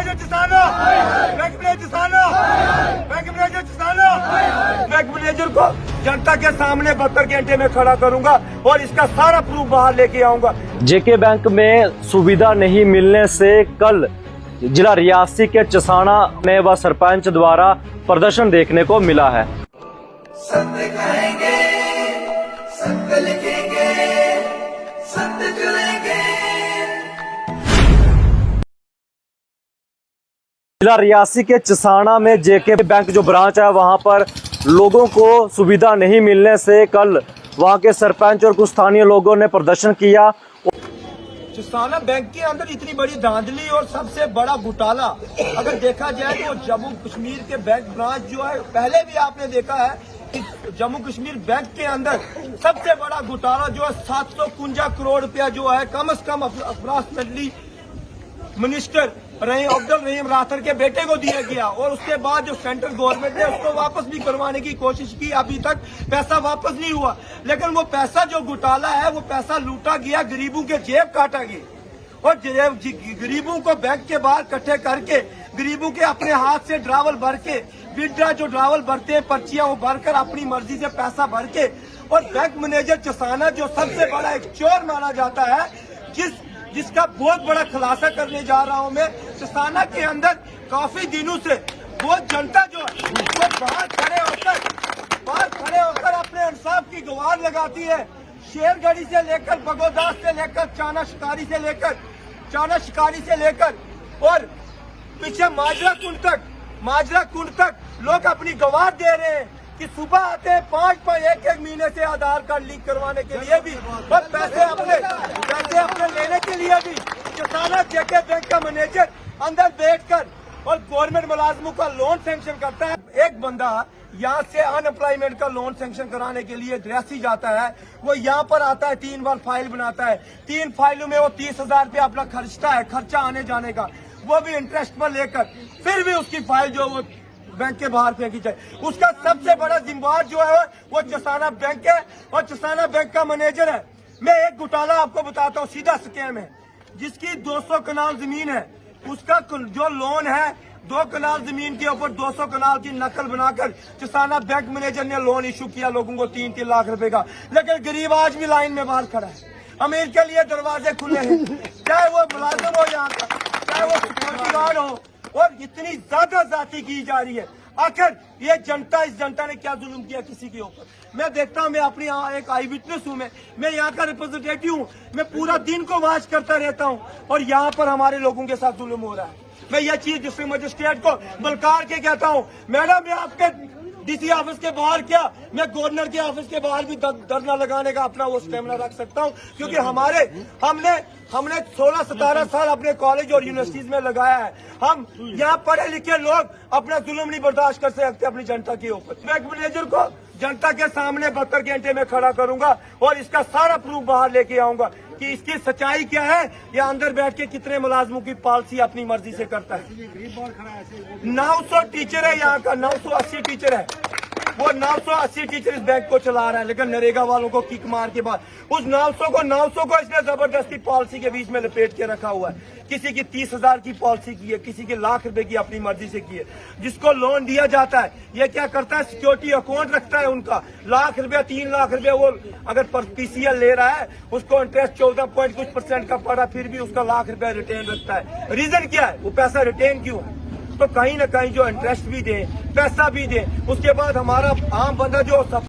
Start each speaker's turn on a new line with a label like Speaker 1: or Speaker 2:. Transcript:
Speaker 1: Manager किसानों, bank manager किसानों, bank manager किसानों, बैंक मैनेजर को जनता के सामने 72 घंटे में खड़ा करूंगा और इसका सारा प्रूफ बाहर लेके आऊंगा।
Speaker 2: जेके बैंक में सुविधा नहीं मिलने से कल जिला रियासी के चसाना में व सरपंच द्वारा प्रदर्शन देखने को मिला है।
Speaker 3: सत्य कहेंगे, सत्य लिखेंगे, सत्य चलेंगे।
Speaker 2: जिला रियासी के चसाना में जेके बैंक जो ब्रांच है वहां पर लोगों को सुविधा नहीं मिलने से कल वहां के सरपंच और कुछ स्थानीय लोगों ने प्रदर्शन किया।
Speaker 1: चसाना बैंक के अंदर इतनी बड़ी धांधली और सबसे बड़ा घोटाला अगर देखा जाए तो जम्मू कश्मीर के बैंक ब्रांच जो है, पहले भी आपने देखा है कि जम्मू कश्मीर बैंक के अंदर सबसे बड़ा घोटाला जो है 751 करोड़ रुपया जो है कम से कम अप्रोक्सीमेटली मिनिस्टर अब्दुल रहीम राथर के बेटे को दिया गया और उसके बाद जो सेंट्रल गवर्नमेंट ने उसको वापस भी करवाने की कोशिश की, अभी तक पैसा वापस नहीं हुआ। लेकिन वो पैसा जो घोटाला है वो पैसा लूटा गया, गरीबों के जेब काटा गया और गरीबों को बैंक के बाहर इकट्ठे करके गरीबों के अपने हाथ से ड्रावल भर के विड्रा जो ड्रावल भरते हैं पर्चियां वो भरकर अपनी मर्जी से पैसा भर के और बैंक मैनेजर चसाना जो सबसे बड़ा एक चोर माना जाता है, जिसका बहुत बड़ा खुलासा करने जा रहा हूं मैं। चसाना के अंदर काफी दिनों से वो जनता जो है वो बाहर खड़े होकर अपने इंसाफ की गुहार लगाती है। शेरगढ़ी से लेकर बगोदास से लेकर चाना शिकारी से लेकर और पीछे माजरा कुंड तक लोग अपनी गवाह दे रहे हैं कि सुबह आते हैं 5 एक महीने से आधार कार्ड लिंक करवाने के लिए भी और पैसे अपने लेने के लिए भी चसाना जेके बैंक का मैनेजर अंदर बैठकर और गवर्नमेंट मुलाजमों का लोन सैंक्शन करता है। एक बंदा यहाँ से अनएम्प्लॉयमेंट का लोन सैंक्शन कराने के लिए रियासी जाता है, वो यहाँ पर आता है 3 बार फाइल बनाता है, 3 फाइलों में वो 30,000 रुपया अपना खर्चा आने जाने का, वो भी इंटरेस्ट पर लेकर फिर भी उसकी फाइल जो वो बैंक के बाहर फेंकी जाए। उसका सबसे बड़ा जिम्मेदार जो है वो चसाना बैंक है और चसाना बैंक का मैनेजर है। मैं एक घोटाला आपको बताता हूँ, सीधा स्कैम है। जिसकी 200 कनाल जमीन है उसका जो लोन है 2 कनाल जमीन के ऊपर 200 कनाल की नकल बनाकर चसाना बैंक मैनेजर ने लोन इशू किया लोगों को 3-3 लाख रुपए का। लेकिन गरीब आज भी लाइन में बाहर खड़ा है, अमीर के लिए दरवाजे खुले हैं, चाहे वो मुलाजिम हो यहाँ का, चाहे वो सिक्योरिटी गार्ड हो, और इतनी ज्यादा जाति की जा रही है। आखिर ये इस जनता ने क्या जुल्म किया किसी के ऊपर? मैं देखता हूँ, मैं अपनी एक आई विटनेस हूँ, मैं यहाँ का रिप्रेजेंटेटिव हूँ, मैं पूरा दिन को वॉच करता रहता हूँ और यहाँ पर हमारे लोगों के साथ जुल्म हो रहा है। मैं यह चीज डिस्ट्रिक्ट मजिस्ट्रेट को बलकार के कहता हूँ, मैडम मैं आपके डीसी ऑफिस के बाहर क्या, मैं गवर्नर के ऑफिस के बाहर भी धरना लगाने का अपना वो स्टेमिना रख सकता हूं, क्योंकि हमने 16-17 साल अपने कॉलेज और यूनिवर्सिटीज में लगाया है। हम यहाँ पढ़े लिखे लोग अपना जुल्म नहीं बर्दाश्त कर सकते अपनी जनता के ऊपर। बैंक मैनेजर को जनता के सामने 72 घंटे में खड़ा करूंगा और इसका सारा प्रूफ बाहर लेके आऊंगा कि इसकी सच्चाई क्या है या अंदर बैठ के कितने मुलाजमों की पॉलिसी अपनी मर्जी से करता है। 900 टीचर है यहाँ का, 980 टीचर है, वो 980 टीचर इस बैंक को चला रहा है। लेकिन नरेगा वालों को किक मार के बाद उस 900 को इसने जबरदस्ती पॉलिसी के बीच में लपेट के रखा हुआ है। किसी की 30,000 की पॉलिसी की है, किसी के लाख रुपए की अपनी मर्जी से की है। जिसको लोन दिया जाता है ये क्या करता है, सिक्योरिटी अकाउंट रखता है उनका, लाख रुपया 3 लाख रुपया वो अगर पीसीएल ले रहा है उसको इंटरेस्ट 14% का पड़ा, फिर भी उसका लाख रुपया रिटेन रखता है। रीजन क्या है, वो पैसा रिटेन क्यों है? तो कहीं ना कहीं जो इंटरेस्ट भी दे, पैसा भी दे, उसके बाद हमारा आम बंदा जो